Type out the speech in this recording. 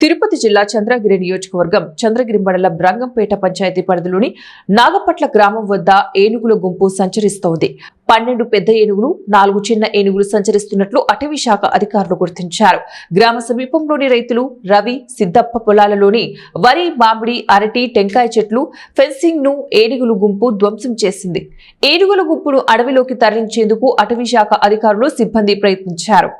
తిరుపతి జిల్లా చంద్రగిరి నియోజకవర్గం చంద్రగిరి మండలం బ్రంగంపేట పంచాయతీ పరిధిలోని నాగపట్ల గ్రామం వద్ద ఏనుగుల గుంపు సంచరిస్తోంది. 12 పెద్ద ఏనుగులు, 4 చిన్న ఏనుగులు సంచరిస్తున్నట్లు అటవీ శాఖ అధికారులు గుర్తించారు. గ్రామ సమీపంలోని రైతులు రవి, సిద్దప్ప పొలాలలోని వరి, మామిడి, అరటి, టెంకాయ చెట్లు ఫెన్సింగ్ ను ఏనుగుల గుంపు ధ్వంసం చేసింది. ఏనుగుల గుంపును అడవిలోకి తరలించేందుకు అటవీ శాఖ అధికారులు సిబ్బంది ప్రయత్నించారు.